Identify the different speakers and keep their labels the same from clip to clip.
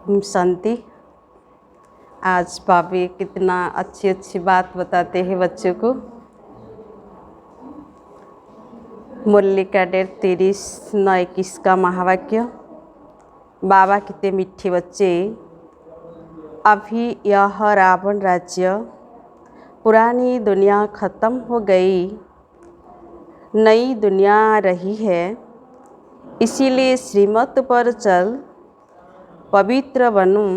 Speaker 1: शांति। आज बाबे कितना अच्छी अच्छी बात बताते हैं बच्चों को। मुरली का 33:9-21 का महावाक्य। बाबा कितने मीठे बच्चे। अभी यह रावण राज्य, पुरानी दुनिया ख़त्म हो गई, नई दुनिया आ रही है। इसीलिए श्रीमत पर चल, पवित्र बनूं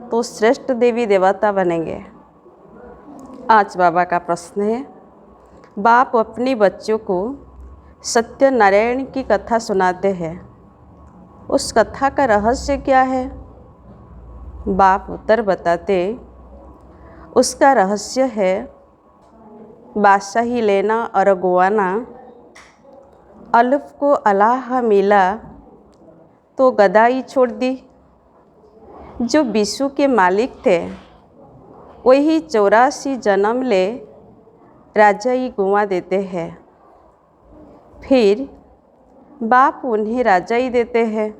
Speaker 1: तो श्रेष्ठ देवी देवता बनेंगे। आज बाबा का प्रश्न है, बाप अपने बच्चों को सत्यनारायण की कथा सुनाते हैं, उस कथा का रहस्य क्या है? बाप उत्तर बताते, उसका रहस्य है बादशाही लेना और गवाना। अल्फ को अल्लाह मिला तो गदाई छोड़ दी। जो विश्व के मालिक थे वही 84 जन्म ले राजाई गुआ देते हैं, फिर बाप उन्हें राजाई देते हैं।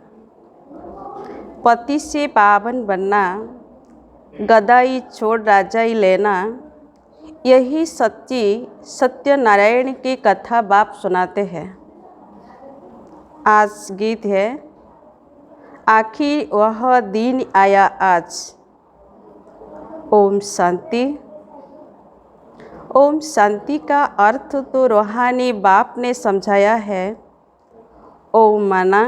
Speaker 1: पति से पावन बनना, गदाई छोड़ राजाई लेना, यही सच्ची सत्यनारायण की कथा बाप सुनाते हैं। आज गीत है, आखिर वह दिन आया आज। ओम शांति। ओम शांति का अर्थ तो रूहानी बाप ने समझाया है। ओम माना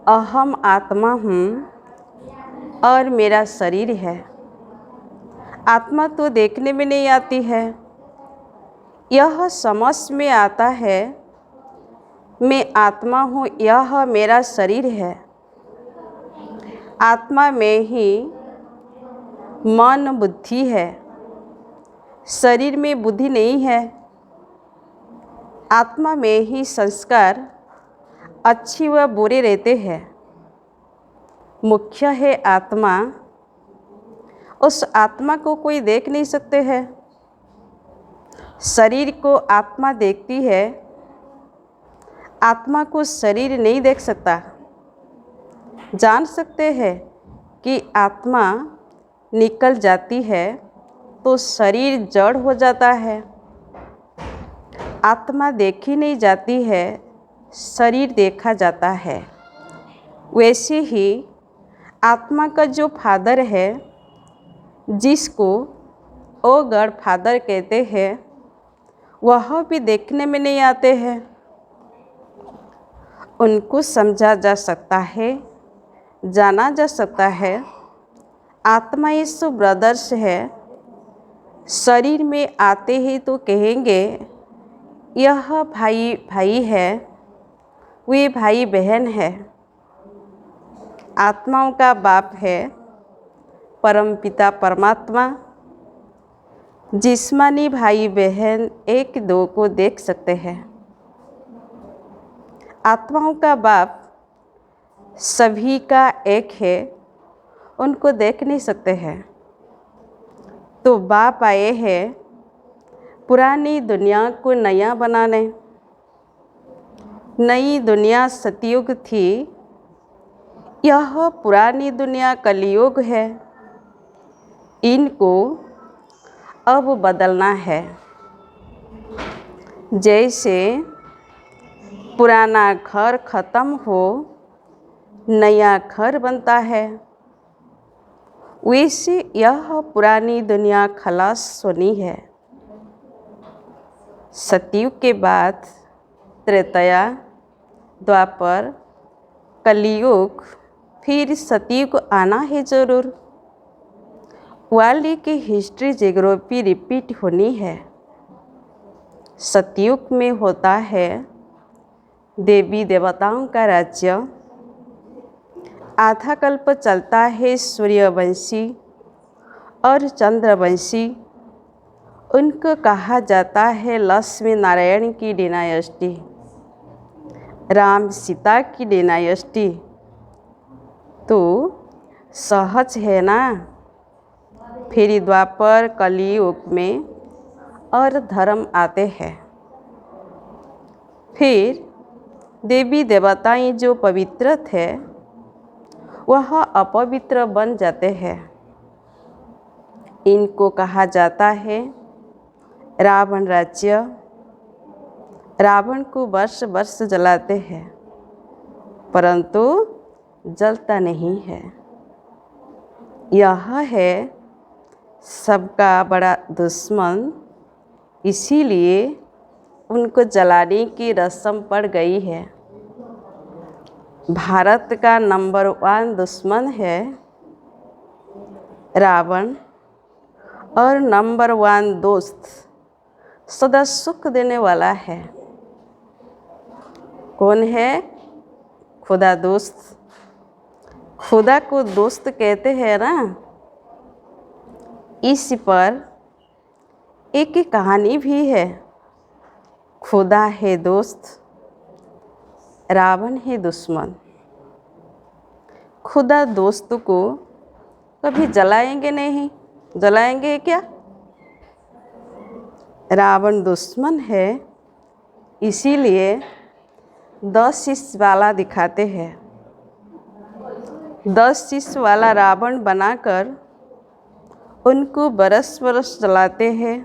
Speaker 1: अहम आत्मा हूँ और मेरा शरीर है। आत्मा तो देखने में नहीं आती है, यह समझ में आता है मैं आत्मा हूँ, यह मेरा शरीर है। आत्मा में ही मन बुद्धि है, शरीर में बुद्धि नहीं है। आत्मा में ही संस्कार अच्छी व बुरे रहते हैं। मुख्य है आत्मा, उस आत्मा को कोई देख नहीं सकते हैं। शरीर को आत्मा देखती है, आत्मा को शरीर नहीं देख सकता। जान सकते हैं कि आत्मा निकल जाती है तो शरीर जड़ हो जाता है। आत्मा देखी नहीं जाती है, शरीर देखा जाता है। वैसे ही आत्मा का जो फादर है, जिसको ओ गॉड फादर कहते हैं, वह भी देखने में नहीं आते हैं। उनको समझा जा सकता है, जाना जा सकता है। आत्मा यीशु ब्रदर्स है। शरीर में आते ही तो कहेंगे यह भाई भाई है, वे भाई बहन है। आत्माओं का बाप है परमपिता परमात्मा। जिस्मानी भाई बहन एक दो को देख सकते हैं। आत्माओं का बाप सभी का एक है, उनको देख नहीं सकते हैं। तो बाप आए हैं पुरानी दुनिया को नया बनाने। नई दुनिया सतयुग थी, यह पुरानी दुनिया कलयुग है। इनको अब बदलना है। जैसे पुराना घर ख़त्म हो, नया घर बनता है, वैसे यह पुरानी दुनिया खलास होनी है। सतयुग के बाद त्रेतया, द्वापर, कलयुग, फिर सतयुग आना है ज़रूर। वाली की हिस्ट्री जियोग्राफी रिपीट होनी है। सतयुग में होता है देवी देवताओं का राज्य। आधा कल्प चलता है सूर्यवंशी और चंद्रवंशी। उनको कहा जाता है लक्ष्मी नारायण की डिनायस्टी, राम सीता की डिनायस्टी। तो सहज है ना। फिर द्वापर कलयुग में और धर्म आते हैं। फिर देवी देवताएं जो पवित्र थे वह अपवित्र बन जाते हैं। इनको कहा जाता है रावण राज्य। रावण को वर्ष वर्ष जलाते हैं परंतु जलता नहीं है। यह है सबका बड़ा दुश्मन, इसीलिए उनको जलाने की रस्म पड़ गई है। भारत का नंबर 1 दुश्मन है रावण और नंबर 1 दोस्त सदा सुख देने वाला है। कौन है? खुदा दोस्त। खुदा को दोस्त कहते हैं ना। इस पर एक कहानी भी है। खुदा है दोस्त, रावण है दुश्मन। खुदा दोस्त को कभी जलाएंगे नहीं, जलाएंगे क्या? रावण दुश्मन है, इसीलिए 10 शीश वाला दिखाते हैं। 10 शीश वाला रावण बनाकर उनको बरस बरस जलाते हैं।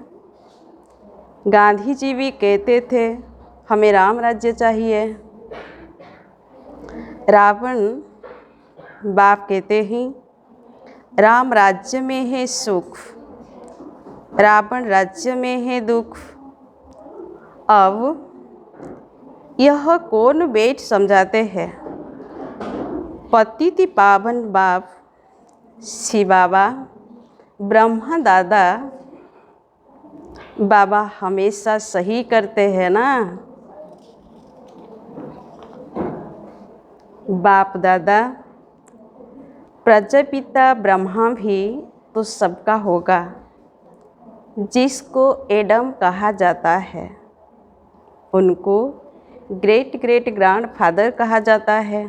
Speaker 1: गांधी जी भी कहते थे हमें राम राज्य चाहिए। रावण बाप कहते हैं राम राज्य में है सुख, रावण राज्य में है दुख। अब यह कौन बेट समझाते हैं? पतिति पावन बाप शिव बाबा, ब्रह्मा दादा बाबा हमेशा सही करते हैं ना। बाप दादा प्रजापिता ब्रह्मा भी तो सबका होगा। जिसको एडम कहा जाता है उनको ग्रेट ग्रेट ग्रैंडफादर कहा जाता है।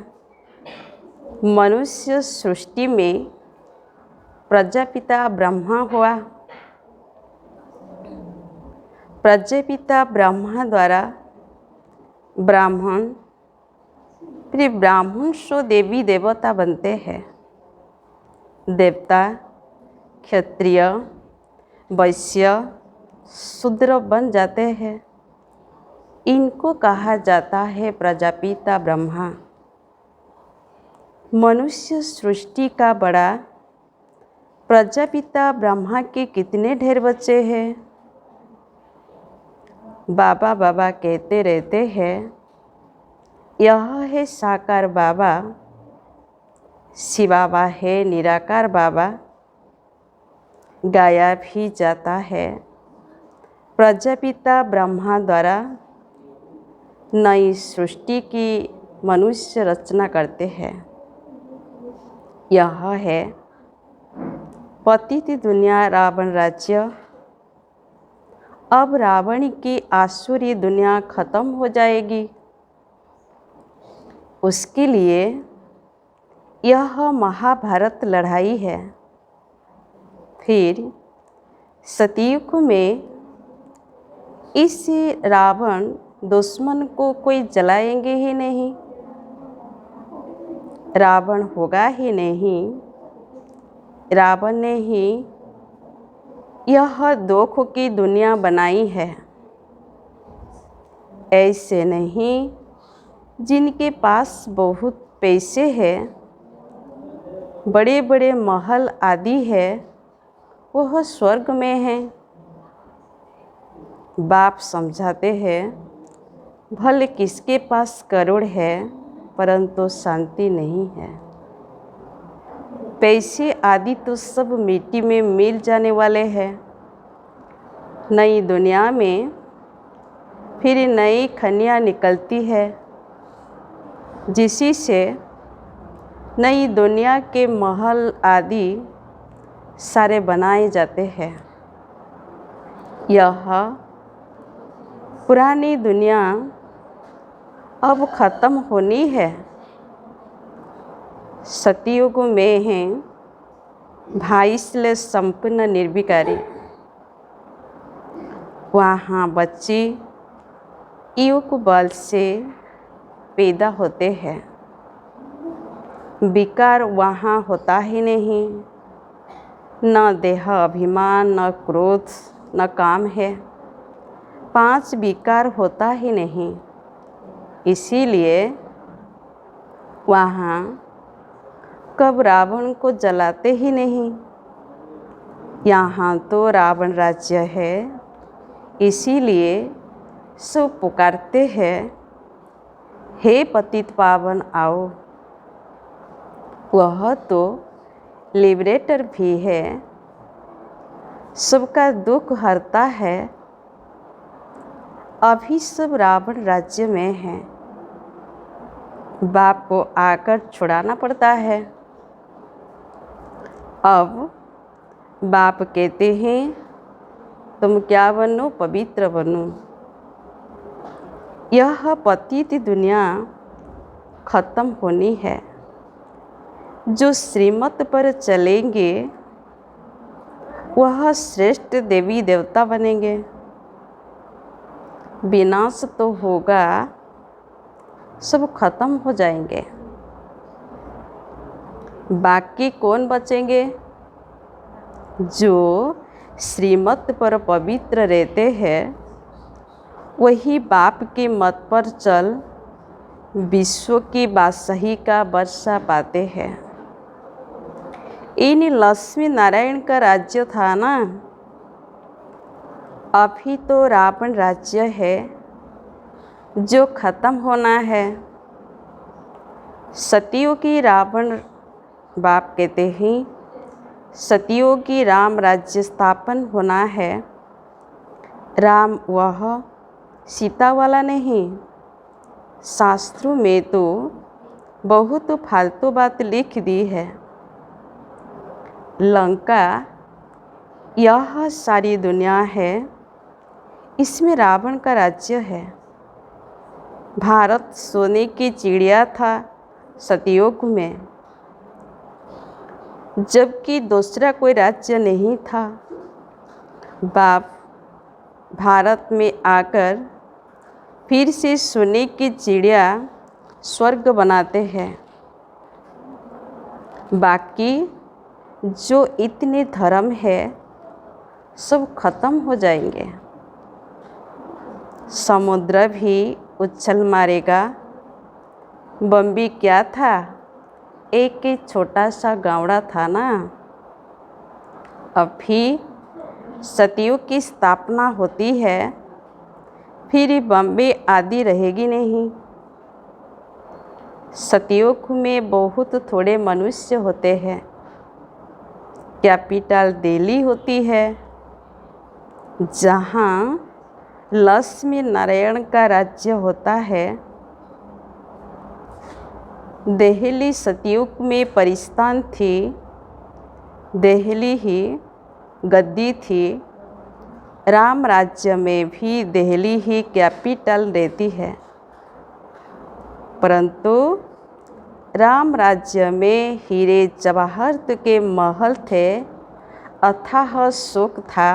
Speaker 1: मनुष्य सृष्टि में प्रजापिता ब्रह्मा हुआ। प्रजापिता ब्रह्मा द्वारा ब्राह्मण, फिर ब्राह्मण से देवी देवता बनते हैं। देवता, क्षत्रिय, वैश्य, शूद्र बन जाते हैं। इनको कहा जाता है प्रजापिता ब्रह्मा। मनुष्य सृष्टि का बड़ा। प्रजापिता ब्रह्मा के कितने ढेर बच्चे हैं? बाबा बाबा कहते रहते हैं यह है साकार बाबा, शिव बाबा है निराकार बाबा। गाया भी जाता है प्रजापिता ब्रह्मा द्वारा नई सृष्टि की मनुष्य रचना करते हैं। यह है पतित दुनिया रावण राज्य। अब रावण की आसुरी दुनिया खत्म हो जाएगी। उसके लिए यह महाभारत लड़ाई है। फिर सतयुग में इस रावण दुश्मन को कोई जलाएंगे ही नहीं, रावण होगा ही नहीं। रावण ने ही यह दुख की दुनिया बनाई है। ऐसे नहीं जिनके पास बहुत पैसे हैं, बड़े बड़े महल आदि है, वह स्वर्ग में हैं। बाप समझाते हैं भले किसके पास करोड़ है परंतु शांति नहीं है। पैसे आदि तो सब मिट्टी में मिल जाने वाले हैं। नई दुनिया में फिर नई खनियाँ निकलती है, जिसी से नई दुनिया के महल आदि सारे बनाए जाते हैं। यह पुरानी दुनिया अब ख़त्म होनी है। सतयुग में है भाइसले संपन्न निर्विकारी। वहाँ बच्चे युग बल से पैदा होते हैं। विकार वहाँ होता ही नहीं, न देह अभिमान, न क्रोध, न काम है। 5 विकार होता ही नहीं, इसीलिए वहाँ कब रावण को जलाते ही नहीं। यहाँ तो रावण राज्य है, इसीलिए सब पुकारते हैं, हे पतित पावन आओ। वह तो लिबरेटर भी है, सबका दुख हरता है। अभी सब रावण राज्य में है, बाप को आकर छुड़ाना पड़ता है। अब बाप कहते हैं तुम क्या बनो, पवित्र बनो। यह पतित दुनिया खत्म होनी है। जो श्रीमत पर चलेंगे वह श्रेष्ठ देवी देवता बनेंगे। विनाश तो होगा, सब खत्म हो जाएंगे। बाकी कौन बचेंगे? जो श्रीमत पर पवित्र रहते हैं, वही बाप के मत पर चल विश्व की बादशाही का वर्षा पाते हैं। इन लक्ष्मी नारायण का राज्य था ना, अभी तो रावण राज्य है जो खत्म होना है। सतयुगी रावण बाप कहते हैं, सतयुगी राम राज्य स्थापन होना है। राम वह सीता वाला नहीं। शास्त्रों में तो बहुत फालतू बात लिख दी है। लंका यह सारी दुनिया है, इसमें रावण का राज्य है। भारत सोने की चिड़िया था सतयुग में, जबकि दूसरा कोई राज्य नहीं था। बाप भारत में आकर फिर से सोने की चिड़िया स्वर्ग बनाते हैं। बाकी जो इतने धर्म है सब खत्म हो जाएंगे। समुद्र भी उछल मारेगा। बम्बी क्या था? एक छोटा सा गाँवड़ा था ना। अभी सतयुग की स्थापना होती है, फिर बम्बे आदि रहेगी नहीं। सतयुग में बहुत थोड़े मनुष्य होते हैं। कैपिटल दिल्ली होती है, जहाँ लक्ष्मी नारायण का राज्य होता है। दिल्ली सतयुग में परिस्थान थी, दिल्ली ही गद्दी थी। राम राज्य में भी दिल्ली ही कैपिटल रहती है, परंतु राम राज्य में हीरे जवाहरत के महल थे, अथाह सुख था।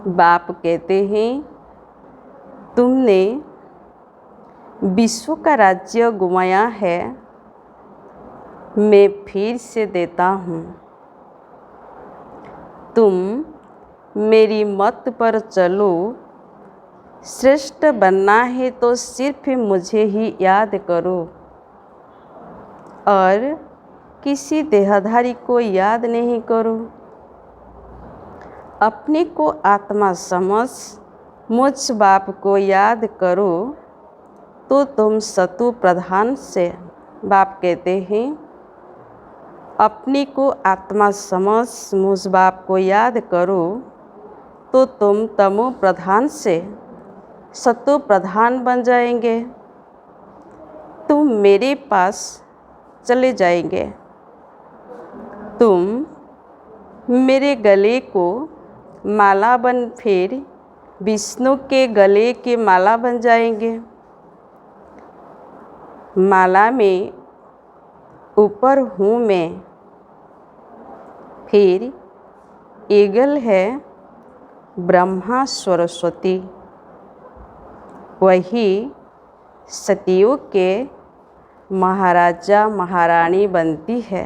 Speaker 1: बाप कहते हैं तुमने विश्व का राज्य गुमाया है, मैं फिर से देता हूँ। तुम मेरी मत पर चलो। श्रेष्ठ बनना है तो सिर्फ मुझे ही याद करो और किसी देहधारी को याद नहीं करो। अपने को आत्मा समझ मुझ बाप को याद करो तो तुम सतु प्रधान से, बाप कहते हैं अपने को आत्मा समझ मुझ बाप को याद करो तो तुम तमो प्रधान से सतो प्रधान बन जाएंगे। तुम मेरे पास चले जाएंगे। तुम मेरे गले को माला बन फिर विष्णु के गले के माला बन जाएंगे। माला में ऊपर हूँ मैं, फिर ईगल है ब्रह्मा सरस्वती। वही सतयुग के महाराजा महारानी बनती है,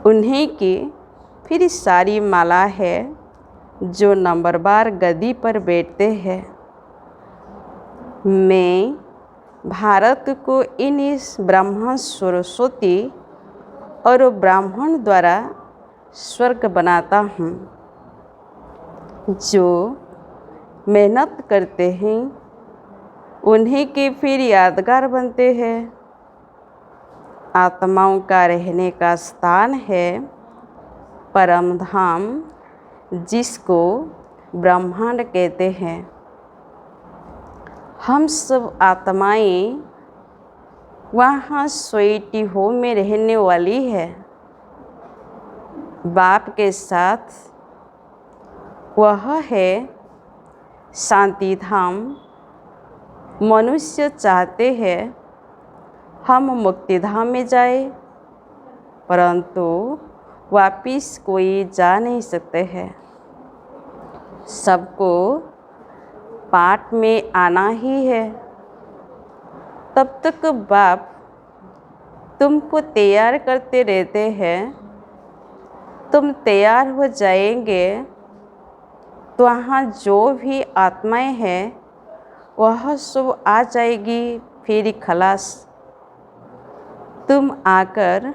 Speaker 1: उन्हीं की फिर सारी माला है जो नंबरवार गद्दी पर बैठते हैं। मैं भारत को इन ब्राह्मण सरस्वती और ब्राह्मण द्वारा स्वर्ग बनाता हूँ। जो मेहनत करते हैं उन्हीं के फिर यादगार बनते हैं। आत्माओं का रहने का स्थान है परम धाम, जिसको ब्रह्मांड कहते हैं। हम सब आत्माएं वहाँ स्वीटी होम में रहने वाली है। बाप के साथ वह है शांति धाम। मनुष्य चाहते हैं हम मुक्ति धाम में जाए, परंतु वापिस कोई जा नहीं सकते हैं। सबको पाठ में आना ही है। तब तक बाप तुमको तैयार करते रहते हैं। तुम तैयार हो जाएंगे तो वहाँ जो भी आत्माएं हैं वह सब आ जाएगी, फिर खलास। तुम आकर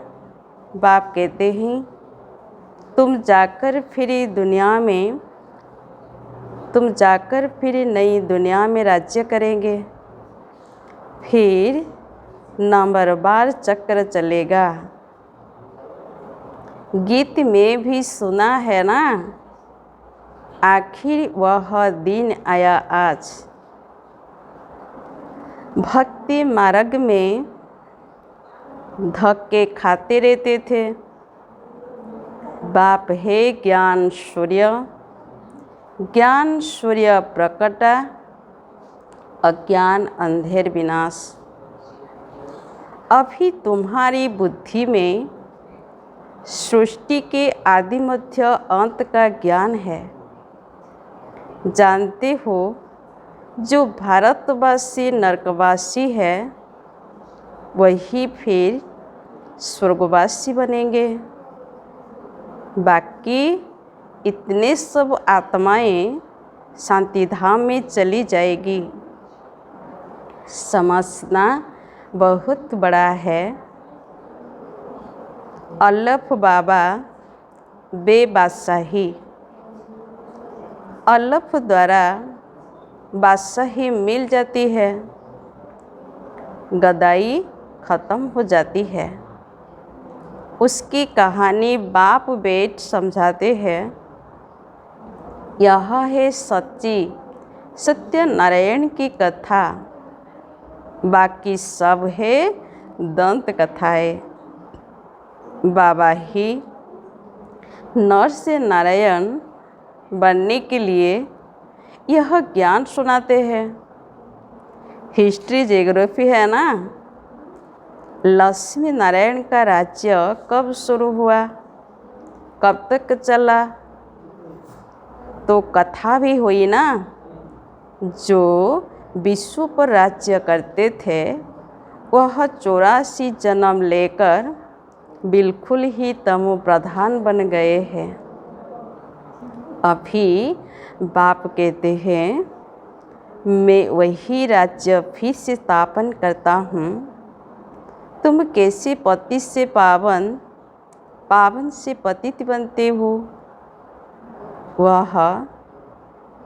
Speaker 1: बाप कहते हैं तुम जाकर फिर नई दुनिया में राज्य करेंगे। फिर नंबरवार चक्र चलेगा। गीत में भी सुना है ना, आखिर वह दिन आया आज। भक्ति मार्ग में धक्के खाते रहते थे। बाप है ज्ञान सूर्य, ज्ञान सूर्य प्रकटा, अज्ञान अंधेर विनाश। अभी तुम्हारी बुद्धि में सृष्टि के आदि मध्य अंत का ज्ञान है। जानते हो जो भारतवासी नरकवासी है वही फिर स्वर्गवासी बनेंगे। बाकी इतने सब आत्माएं शांति धाम में चली जाएगी। समझना बहुत बड़ा है। अल्लाह बाबा बेबादशाही, अल्लाह द्वारा बादशाही मिल जाती है, गदाई ख़त्म हो जाती है। उसकी कहानी बाप बेट समझाते हैं। यह है सच्ची सत्यनारायण की कथा, बाकी सब है दंत कथाएं। बाबा ही नर से नारायण बनने के लिए यह ज्ञान सुनाते हैं। हिस्ट्री ज्योग्राफी है ना। लक्ष्मी नारायण का राज्य कब शुरू हुआ, कब तक चला, तो कथा भी हुई ना। जो विश्व पर राज्य करते थे वह 84 जन्म लेकर बिल्कुल ही तमो प्रधान बन गए हैं। अभी बाप कहते हैं मैं वही राज्य फिर से स्थापन करता हूँ। तुम कैसे पति से पावन, पावन से पतित बनते हो, वह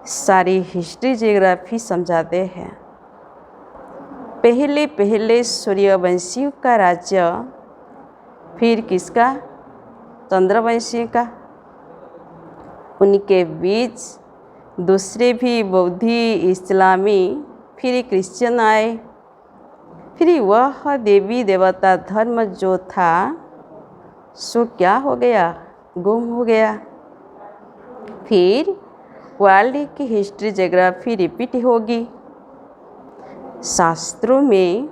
Speaker 1: सारी हिस्ट्री ज्योग्राफी समझाते हैं। पहले पहले सूर्यवंशियों का राज्य, फिर किसका, चंद्रवंशी का। उनके बीच दूसरे भी बौद्धि, इस्लामी, फिर क्रिश्चियन आए। फिर वह देवी देवता धर्म जो था सो क्या हो गया, गुम हो गया। फिर वर्ल्ड की हिस्ट्री ज्योग्राफी रिपीट होगी। शास्त्रों में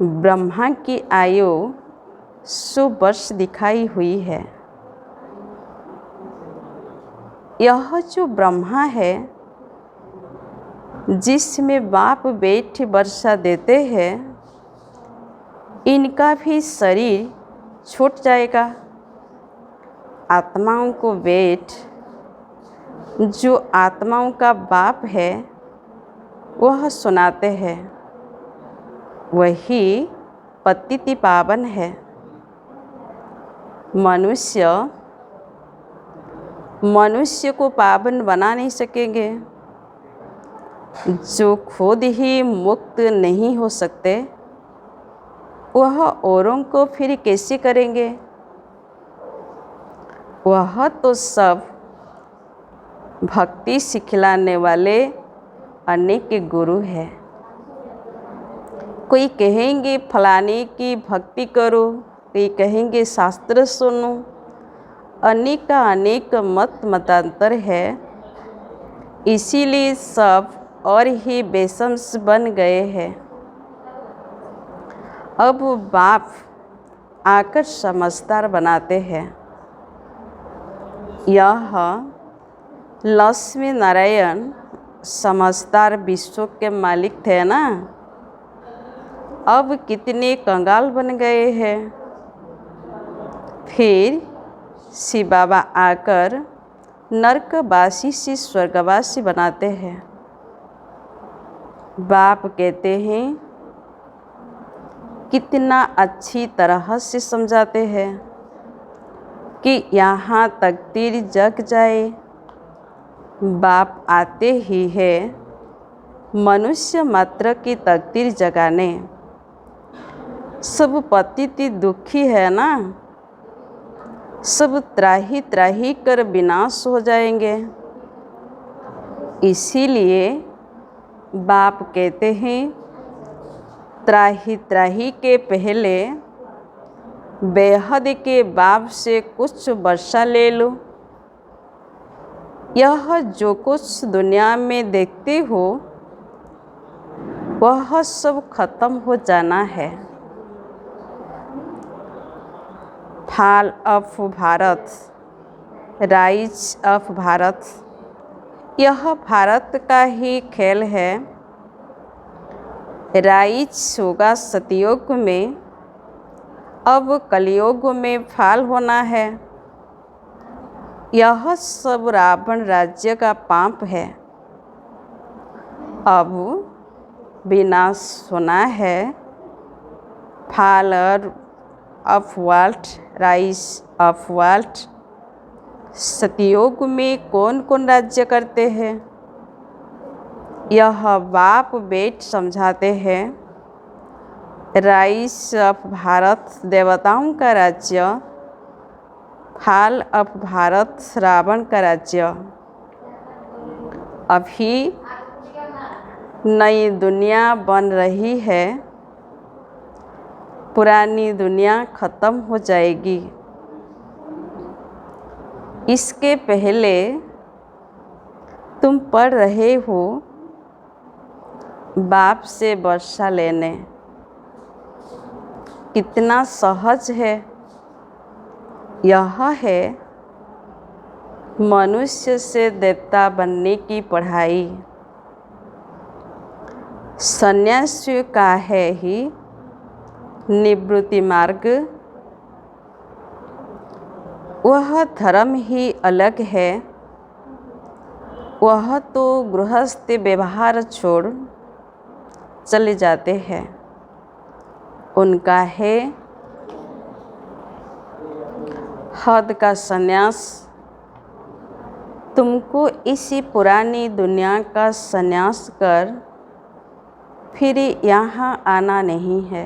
Speaker 1: ब्रह्मा की आयु 100 वर्ष दिखाई हुई है। यह जो ब्रह्मा है जिसमें बाप बेट वर्षा देते हैं, इनका भी शरीर छूट जाएगा। आत्माओं को बेट, जो आत्माओं का बाप है, वह सुनाते हैं, वही पतित पावन है। मनुष्य को पावन बना नहीं सकेंगे। जो खुद ही मुक्त नहीं हो सकते, वह औरों को फिर कैसे करेंगे? वह तो सब भक्ति सिखलाने वाले अनेक गुरु हैं। कोई कहेंगे फलाने की भक्ति करो, कोई कहेंगे शास्त्र सुनो। अनेक अनेक मतांतर है, इसीलिए सब और ही बेसम्स बन गए हैं। अब बाप आकर समझदार बनाते हैं। यह लक्ष्मी नारायण समझदार विश्व के मालिक थे ना, अब कितने कंगाल बन गए हैं। फिर शिव बाबा आकर नरकवासी से स्वर्गवासी बनाते हैं। बाप कहते हैं, कितना अच्छी तरह से समझाते हैं कि यहाँ तकदीर जग जाए। बाप आते ही है मनुष्य मात्र की तकदीर जगाने। सब पतित दुखी है ना, सब त्राही त्राही कर विनाश हो जाएंगे। इसीलिए बाप कहते हैं, त्राही त्राही के पहले बेहद के बाप से कुछ वर्षा ले लो। यह जो कुछ दुनिया में देखते हो, वह सब खत्म हो जाना है। Fall of Bharat, rise of Bharat, यह भारत का ही खेल है। राइज होगा सतयुग में, अब कलयुग में फॉल होना है। यह सब रावण राज्य का पाप है। अब विनाश होना है। Fall of world, rise of world. सतयुग में कौन कौन राज्य करते हैं? यह बाप बेट समझाते हैं। राइज ऑफ भारत देवताओं का राज्य, फॉल ऑफ भारत रावण का राज्य। अभी नई दुनिया बन रही है, पुरानी दुनिया खत्म हो जाएगी। इसके पहले तुम पढ़ रहे हो बाप से वर्षा लेने। कितना सहज है। यह है मनुष्य से देवता बनने की पढ़ाई। सन्यासियों का है ही निवृत्ति मार्ग। वह धर्म ही अलग है। वह तो गृहस्थ व्यवहार छोड़ चले जाते हैं। उनका है हद का संन्यास। तुमको इसी पुरानी दुनिया का संन्यास कर फिर यहाँ आना नहीं है।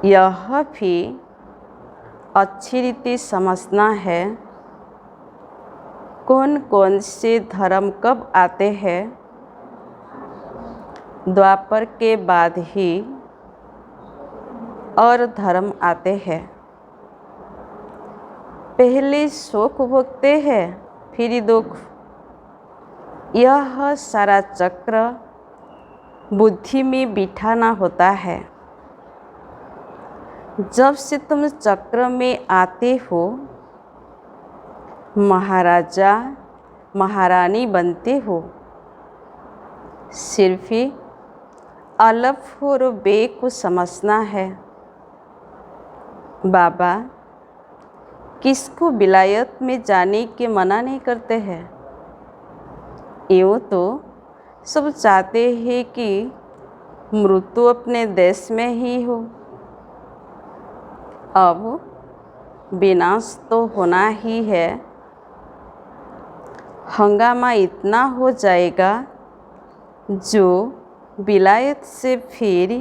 Speaker 1: यह भी अच्छी रीति समझना है कौन कौन से धर्म कब आते हैं। द्वापर के बाद ही और धर्म आते हैं। पहले सुख भोगते हैं, फिर दुख। यह सारा चक्र बुद्धि में बिठाना होता है। जब से तुम चक्र में आते हो, महाराजा महारानी बनते हो। सिर्फ ही अलफ और बे को समझना है। बाबा किसको विलायत में जाने के मना नहीं करते हैं। यूँ तो सब चाहते हैं कि मृत्यु अपने देश में ही हो। अब विनाश तो होना ही है। हंगामा इतना हो जाएगा जो विलायत से फिर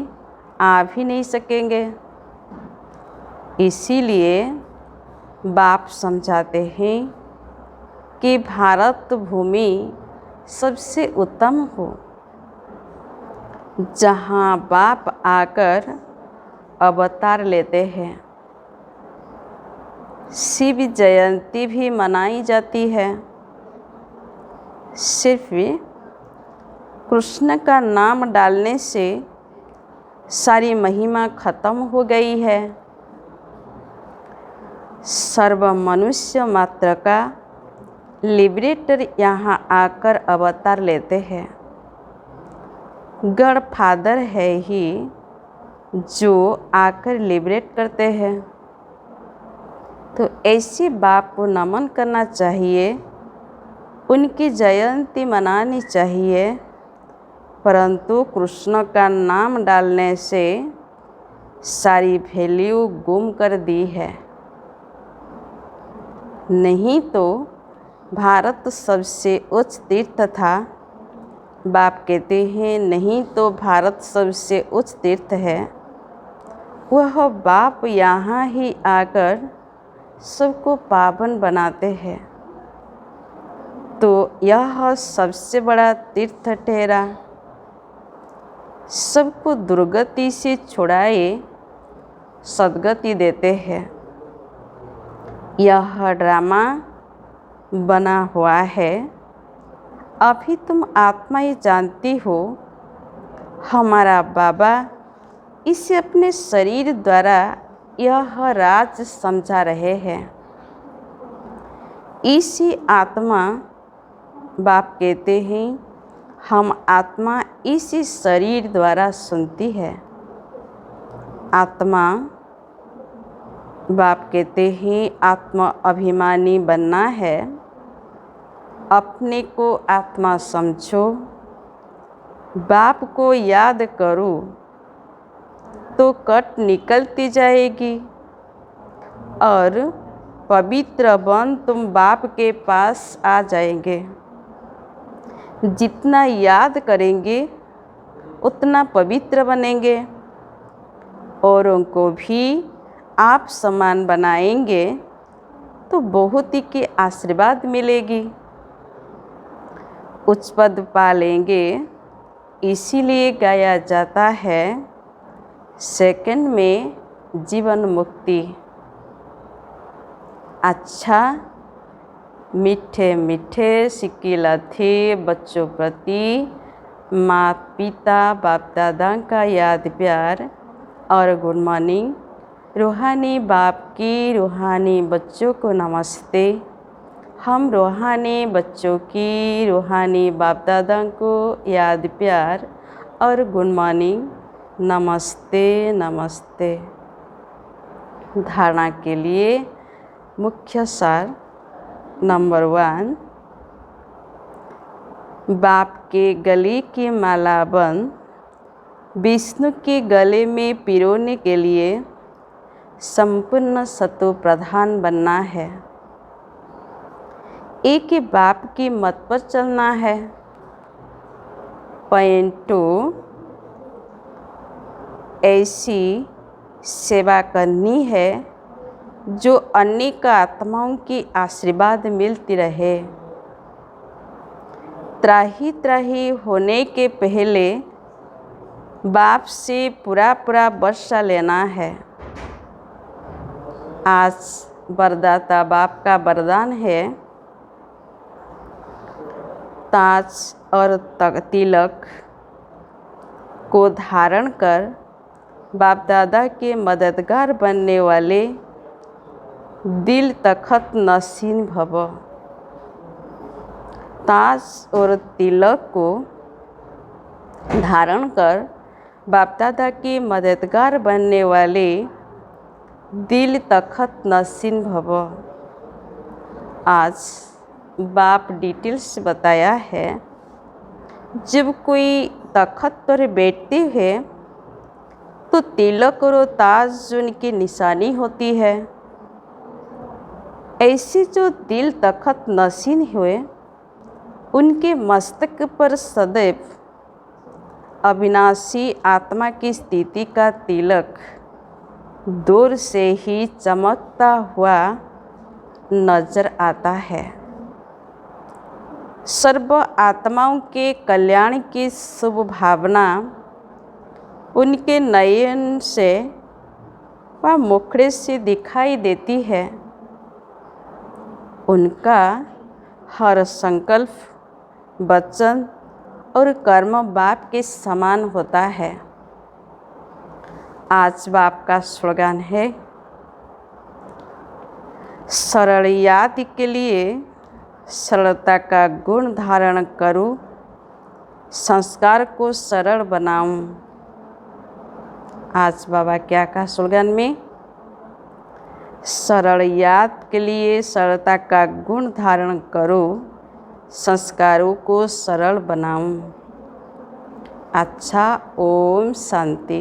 Speaker 1: आ भी नहीं सकेंगे। इसीलिए बाप समझाते हैं कि भारत भूमि सबसे उत्तम हो, जहाँ बाप आकर अवतार लेते हैं। शिव जयंती भी मनाई जाती है। सिर्फ कृष्ण का नाम डालने से सारी महिमा खत्म हो गई है। सर्व मनुष्य मात्र का लिबरेटर यहाँ आकर अवतार लेते हैं। गॉड फादर है ही जो आकर लिबरेट करते हैं। तो ऐसे बाप को नमन करना चाहिए, उनकी जयंती मनानी चाहिए। परंतु कृष्ण का नाम डालने से सारी वैल्यू गुम कर दी है। नहीं तो भारत सबसे उच्च तीर्थ था। बाप कहते हैं नहीं तो भारत सबसे उच्च तीर्थ है। वह बाप यहाँ ही आकर सबको पावन बनाते हैं। तो यह सबसे बड़ा तीर्थ ठहरा। सबको दुर्गति से छुड़ाए सद्गति देते हैं। यह ड्रामा बना हुआ है। अभी तुम आत्मा ही जानती हो। हमारा बाबा इसे अपने शरीर द्वारा यह राज समझा रहे हैं। इसी आत्मा बाप कहते हैं हम आत्मा इसी शरीर द्वारा सुनती है। आत्मा बाप कहते हैं आत्मा अभिमानी बनना है। अपने को आत्मा समझो। बाप को याद करो तो कट निकलती जाएगी और पवित्र बन तुम बाप के पास आ जाएंगे। जितना याद करेंगे उतना पवित्र बनेंगे। औरों को भी आप समान बनाएंगे तो बहुत ही की आशीर्वाद मिलेगी। उच्च पद पा लेंगे। इसीलिए गाया जाता है सेकंड में जीवन मुक्ति। अच्छा मीठे मीठे सिक्किला थे बच्चों प्रति माता पिता बाप दादा का याद प्यार और गुड मॉर्निंग। रूहानी बाप की रूहानी बच्चों को नमस्ते। हम रूहानी बच्चों की रूहानी बाप दादा को याद प्यार और गुड मॉर्निंग, नमस्ते नमस्ते। धारणा के लिए मुख्य सार नंबर 1, बाप के गले की माला बंद विष्णु के गले में पिरोने के लिए संपूर्ण सतो प्रधान बनना है। एक ही बाप की मत पर चलना है। पॉइंट 2, ऐसी सेवा करनी है जो अनेक आत्माओं की आशीर्वाद मिलती रहे। त्राही त्राही होने के पहले बाप से पूरा वर्षा लेना है। आज वरदाता बाप का वरदान है ताज और तिलक को धारण कर बाप दादा के मददगार बनने वाले दिल तखत नसीन भव। ताज और तिलक को धारण कर बाप दादा के मददगार बनने वाले दिल तखत नसीन भव। आज बाप डिटेल्स बताया है, जब कोई तखत पर बैठते हैं तो तिलक और ताज उनकी निशानी होती है। ऐसे जो दिल तखत नसीन हुए उनके मस्तक पर सदैव अविनाशी आत्मा की स्थिति का तिलक दूर से ही चमकता हुआ नजर आता है। सर्व आत्माओं के कल्याण की शुभ भावना उनके नयन से व मुखड़े से दिखाई देती है। उनका हर संकल्प, वचन और कर्म बाप के समान होता है। आज बाप का स्लोगन है, सरल याद के लिए सरलता का गुण धारण करूं, संस्कार को सरल बनाऊं। आज बाबा क्या का स्लोगन में, सरल याद के लिए सरलता का गुण धारण करो, संस्कारों को सरल बनाऊं। अच्छा, ओम शांति।